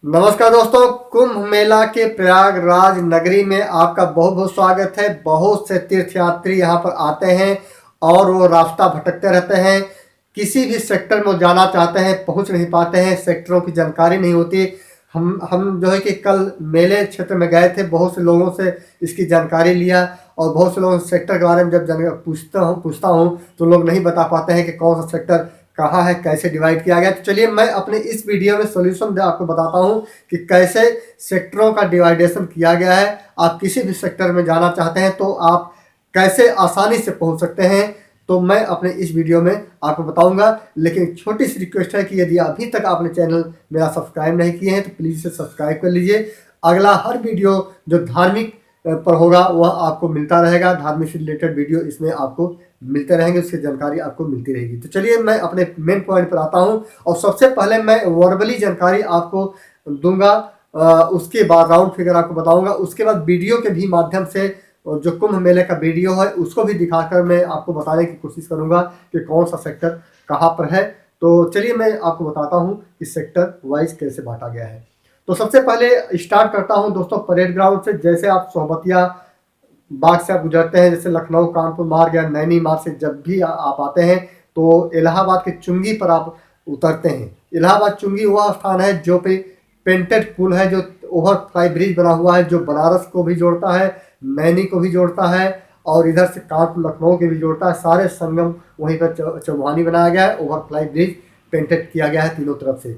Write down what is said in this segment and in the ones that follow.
नमस्कार दोस्तों, कुंभ मेला के प्रयागराज नगरी में आपका बहुत बहुत स्वागत है। बहुत से तीर्थयात्री यहाँ पर आते हैं और वो रास्ता भटकते रहते हैं। किसी भी सेक्टर में वो जाना चाहते हैं, पहुँच नहीं पाते हैं, सेक्टरों की जानकारी नहीं होती। हम जो है कि कल मेले क्षेत्र में गए थे, बहुत से लोगों से इसकी जानकारी लिया और बहुत से लोगों से सेक्टर के बारे में जब पूछता हूँ तो लोग नहीं बता पाते हैं कि कौन सा सेक्टर कहाँ है, कैसे डिवाइड किया गया। तो चलिए मैं अपने इस वीडियो में सोल्यूशन आपको बताता हूँ कि कैसे सेक्टरों का डिवाइडेशन किया गया है। आप किसी भी सेक्टर में जाना चाहते हैं तो आप कैसे आसानी से पहुँच सकते हैं, तो मैं अपने इस वीडियो में आपको बताऊंगा। लेकिन छोटी सी रिक्वेस्ट है कि यदि अभी तक आपने चैनल मेरा सब्सक्राइब नहीं किए हैं तो प्लीज़ इसे सब्सक्राइब कर लीजिए। अगला हर वीडियो जो धार्मिक पर होगा वह आपको मिलता रहेगा। धार्मिक से रिलेटेड वीडियो इसमें आपको मिलते रहेंगे, उसकी जानकारी आपको मिलती रहेगी। तो चलिए मैं अपने मेन पॉइंट पर आता हूँ और सबसे पहले मैं वर्बली जानकारी आपको दूंगा, उसके बाद राउंड फिगर आपको बताऊंगा, उसके बाद वीडियो के भी माध्यम से जो कुंभ मेले का वीडियो है उसको भी दिखाकर मैं आपको बताने की कोशिश करूंगा कि कौन सा सेक्टर कहाँ पर है। तो चलिए मैं आपको बताता हूँ कि सेक्टर वाइज कैसे बांटा गया है। तो सबसे पहले स्टार्ट करता हूँ दोस्तों परेड ग्राउंड से। जैसे आप सोहबतिया बाग से आप गुजरते हैं, जैसे लखनऊ कानपुर मार्ग या नैनी मार्ग से जब भी आप आते हैं तो इलाहाबाद के चुंगी पर आप उतरते हैं। इलाहाबाद चुंगी वह स्थान है जो पे पेंटेड पुल है, जो ओवरफ्लाई ब्रिज बना हुआ है, जो बनारस को भी जोड़ता है, नैनी को भी जोड़ता है और इधर से कानपुर लखनऊ के भी जोड़ता है। सारे संगम वहीं पर चौमुहानी बनाया गया है, ओवरफ्लाई ब्रिज पेंटेड किया गया है तीनों तरफ से।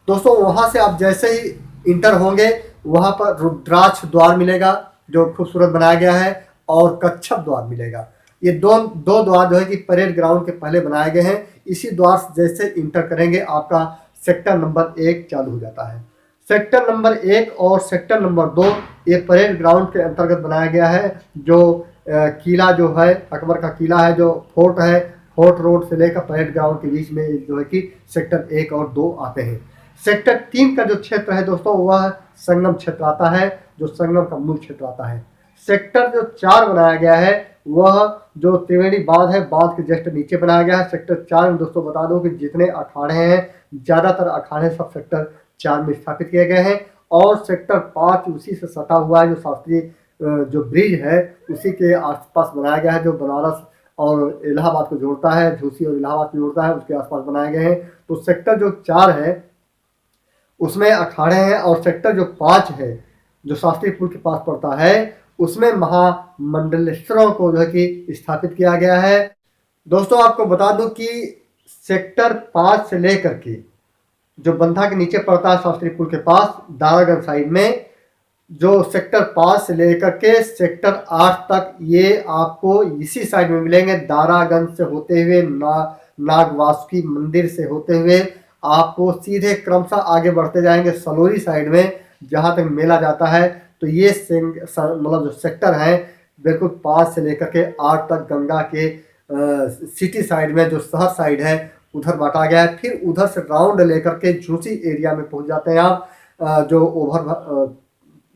दोस्तों वहाँ से आप जैसे ही इंटर होंगे वहाँ पर रुद्राक्ष द्वार मिलेगा जो खूबसूरत बनाया गया है और कच्छप द्वार मिलेगा। ये दो द्वार जो है कि परेड ग्राउंड के पहले बनाए गए हैं। इसी द्वार से जैसे इंटर करेंगे आपका सेक्टर नंबर 1 चालू हो जाता है। सेक्टर नंबर 1 और सेक्टर नंबर 2 ये परेड ग्राउंड के अंतर्गत बनाया गया है। जो किला जो है अकबर का किला है, जो फोर्ट है, फोर्ट रोड से लेकर परेड ग्राउंड के बीच में जो है कि सेक्टर 1 और 2 आते हैं। सेक्टर 3 का जो क्षेत्र है दोस्तों वह संगम क्षेत्र आता है, जो संगम का मूल क्षेत्र आता है। सेक्टर जो 4 बनाया गया है वह जो त्रिवेणी बांध है, बांध के जस्ट नीचे बनाया गया है। सेक्टर 4 में दोस्तों बता दो कि जितने अखाड़े हैं ज़्यादातर अखाड़े सब सेक्टर 4 में स्थापित किए गए हैं। और सेक्टर 5 उसी से सटा हुआ है, जो शास्त्रीय जो ब्रिज है उसी के आसपास बनाया गया है, जो बनारस और इलाहाबाद को जोड़ता है, झूसी और इलाहाबाद को जोड़ता है, उसके आसपास बनाए गए हैं। तो सेक्टर जो 4 है उसमें अखाड़े हैं और सेक्टर जो 5 है जो शास्त्री पुल के पास पड़ता है उसमें महामंडलेश्वरों को जो है कि स्थापित किया गया है। दोस्तों आपको बता दूं कि सेक्टर 5 से लेकर के जो बंधा के नीचे पड़ता है शास्त्री पुल के पास दारागंज साइड में, जो सेक्टर 5 से लेकर के सेक्टर 8 तक ये आपको इसी साइड में मिलेंगे। दारागंज से होते हुए नागवासुकी मंदिर से होते हुए आपको सीधे क्रमशः आगे बढ़ते जाएंगे सलोरी साइड में जहाँ तक मेला जाता है। तो ये मतलब जो सेक्टर है बिल्कुल 5 से लेकर के 8 तक गंगा के सिटी साइड में जो शहर साइड है उधर बांटा गया है। फिर उधर से राउंड लेकर के झूसी एरिया में पहुंच जाते हैं आप, जो ओवर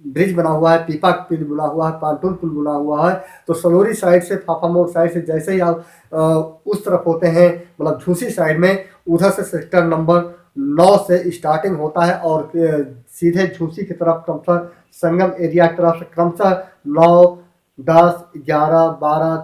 ब्रिज बना हुआ है, पीपा पुल बना हुआ है, पांटून पुल बना हुआ है। तो सलोरी साइड से फाफा मोड़ साइड से जैसे ही आप उस तरफ होते हैं मतलब झूसी साइड में, उधर से सेक्टर नंबर 9 से स्टार्टिंग होता है और सीधे झूसी की तरफ क्रमशः संगम एरिया की तरफ से क्रमशः 9, 10, 11, 12,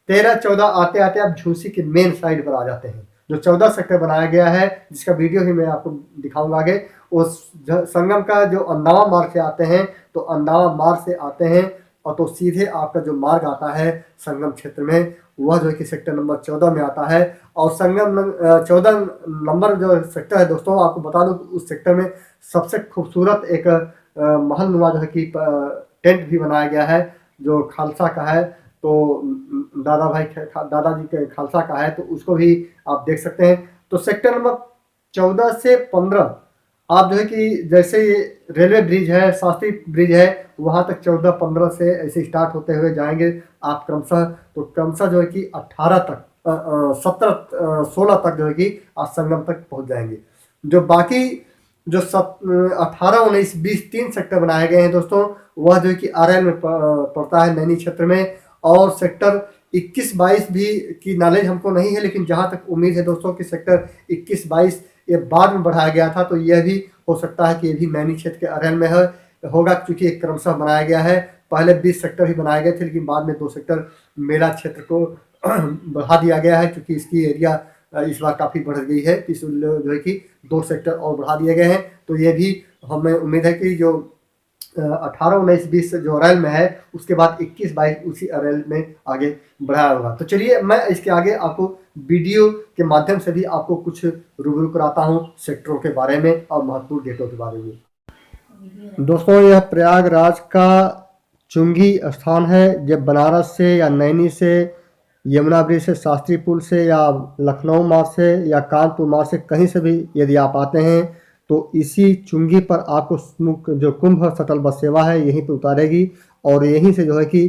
13, 14 आते आते आप झूसी के मेन साइड पर आ जाते हैं। जो 14 सेक्टर बनाया गया है जिसका वीडियो भी मैं आपको दिखाऊंगा आगे, उस संगम का जो अंदावा मार्ग से आते हैं तो अंदावा मार्ग से आते हैं और तो सीधे आपका जो मार्ग आता है संगम क्षेत्र में वह जो है कि सेक्टर नंबर 14 में आता है। और संगम 14 नंबर जो सेक्टर है दोस्तों आपको बता दूं उस सेक्टर में सबसे खूबसूरत एक महल नुमा जो है कि टेंट भी बनाया गया है जो खालसा का है। तो दादाजी के खालसा का है, तो उसको भी आप देख सकते हैं। तो सेक्टर नंबर 14 से 15 आप जो है कि जैसे रेलवे ब्रिज है, शास्त्री ब्रिज है, वहाँ तक 14-15 से ऐसे स्टार्ट होते हुए जाएंगे आप क्रमशः। तो क्रमशः जो है कि 18 तक 16 तक जो है कि आप संगम तक पहुँच जाएंगे। जो बाकी जो 18, 19, 20 3 सेक्टर बनाए गए हैं दोस्तों वह जो है कि RL में पड़ता है, नैनी क्षेत्र में। और सेक्टर 21-22 भी की नॉलेज हमको नहीं है, लेकिन जहाँ तक उम्मीद है दोस्तों कि सेक्टर 21-22 ये बाद में बढ़ाया गया था, तो यह भी हो सकता है कि ये भी नैनी क्षेत्र के अरहल में होगा, क्योंकि एक क्रमशः बनाया गया है। पहले 20 सेक्टर ही बनाए गए थे, लेकिन बाद में 2 सेक्टर मेला क्षेत्र को बढ़ा दिया गया है, क्योंकि इसकी एरिया इस बार काफ़ी बढ़ गई है। इस जो है कि 2 सेक्टर और बढ़ा दिए गए हैं। तो ये भी हमें उम्मीद है कि जो 18, 19, 20 जो अरैल में है, उसके बाद 21, 22 उसी अरैल में आगे बढ़ाया होगा। तो चलिए मैं इसके आगे आपको वीडियो के माध्यम से भी आपको कुछ रूबरू कराता हूँ सेक्टरों के बारे में और महत्वपूर्ण गेटों के बारे में। दोस्तों, यह प्रयागराज का चुंगी स्थान है। जब बनारस से या नैनी से, यमुना ब्रिज से, शास्त्री पुल से, या लखनऊ मार्ग से, या कानपुर मार्ग से, कहीं से भी यदि आप आते हैं तो इसी चुंगी पर आपको जो कुंभ शटल बस सेवा है यहीं पर उतारेगी, और यहीं से जो है कि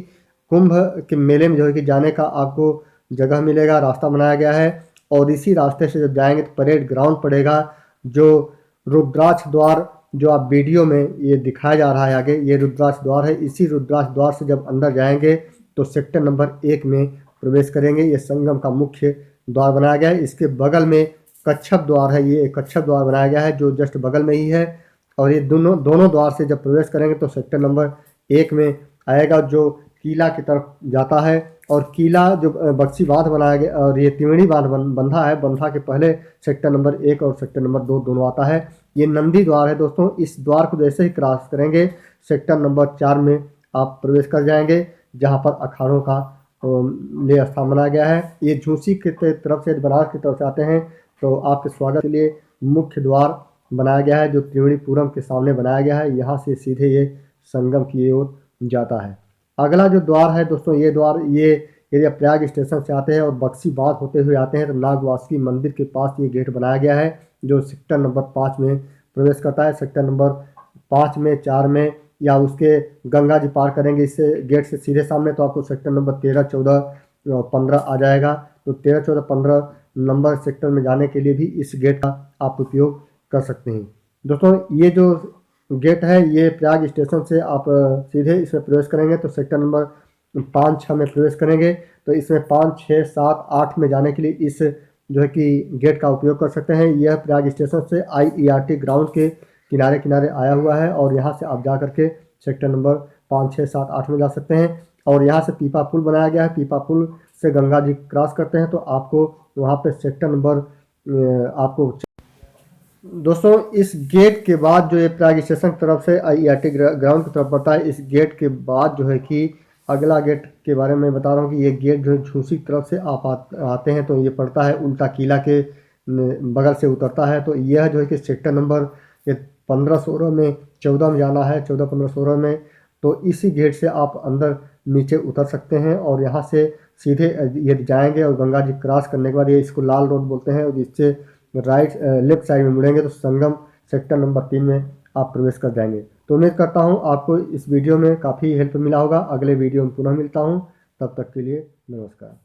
कुंभ के मेले में जो है कि जाने का आपको जगह मिलेगा, रास्ता बनाया गया है। और इसी रास्ते से जब जाएंगे तो परेड ग्राउंड पड़ेगा, जो रुद्राक्ष द्वार जो आप वीडियो में ये दिखाया जा रहा है आगे, ये रुद्राक्ष द्वार है। इसी रुद्राक्ष द्वार से जब अंदर जाएंगे तो सेक्टर नंबर 1 में प्रवेश करेंगे। ये संगम का मुख्य द्वार बनाया गया है। इसके बगल में कच्छप द्वार है, ये एक कच्छप द्वार बनाया गया है जो जस्ट बगल में ही है। और ये दोनों द्वार से जब प्रवेश करेंगे तो सेक्टर नंबर 1 में आएगा, जो किला की तरफ जाता है। और किला जो बक्सी बांध बनाया गया, और ये त्रिवेणी बांध बंधा है। बंधा के पहले सेक्टर नंबर 1 और सेक्टर नंबर 2 दोनों आता है। ये नंदी द्वार है दोस्तों। इस द्वार को जैसे ही क्रॉस करेंगे सेक्टर नंबर 4 में आप प्रवेश कर जाएंगे, जहाँ पर अखाड़ों का ले स्थान बनाया गया है। ये झूसी की तरफ से, बनारस की तरफ से आते हैं तो आपके स्वागत के लिए मुख्य द्वार बनाया गया है, जो त्रिवेणीपुरम के सामने बनाया गया है। यहाँ से सीधे ये संगम की ओर जाता है। अगला जो द्वार है दोस्तों, ये द्वार ये यदि आप प्रयाग स्टेशन से आते हैं और बक्सी बांध होते हुए आते हैं तो नागवासुकी मंदिर के पास ये गेट बनाया गया है, जो सेक्टर नंबर 5 में प्रवेश करता है। सेक्टर नंबर 5 में, 4 में, या उसके गंगा जी पार करेंगे इससे गेट से सीधे सामने तो आपको सेक्टर नंबर 13, 14, 15 आ जाएगा। तो 13, 14, 15 नंबर सेक्टर में जाने के लिए भी इस गेट का आप उपयोग कर सकते हैं। दोस्तों, ये जो गेट है ये प्रयाग स्टेशन से आप सीधे इसमें प्रवेश करेंगे तो सेक्टर नंबर 5, 6 में प्रवेश करेंगे। तो इसमें 5, 6, 7, 8 में जाने के लिए इस जो है कि गेट का उपयोग कर सकते हैं। यह प्रयाग स्टेशन से IERT ग्राउंड के किनारे किनारे आया हुआ है, और यहाँ से आप जा करके सेक्टर नंबर 5, 6, 7, 8 में जा सकते हैं। और यहाँ से पीपा पुल बनाया गया है। पीपा पुल से गंगा जी क्रॉस करते हैं तो आपको वहाँ पे सेक्टर नंबर आपको दोस्तों, इस गेट के बाद जो ये प्रयाग स्टेशन की तरफ से IERT ग्राउंड की तरफ पड़ता है, इस गेट के बाद जो है कि अगला गेट के बारे में बता रहा हूँ कि ये गेट जो है झूसी की तरफ से आप आते हैं तो ये पड़ता है उल्टा किला के बगल से उतरता है। तो यह जो है कि सेक्टर नंबर 15, 16 में, 14 में जाना है, 14, 15, 16 में। तो इसी गेट से आप अंदर नीचे उतर सकते हैं, और यहाँ से सीधे यदि जाएंगे और गंगा जी क्रॉस करने के बाद, ये इसको लाल रोड बोलते हैं, और जिससे लेफ्ट साइड में मुड़ेंगे तो संगम सेक्टर नंबर 3 में आप प्रवेश कर जाएंगे। तो उम्मीद करता हूँ आपको इस वीडियो में काफ़ी हेल्प मिला होगा। अगले वीडियो में पुनः मिलता हूँ, तब तक के लिए नमस्कार।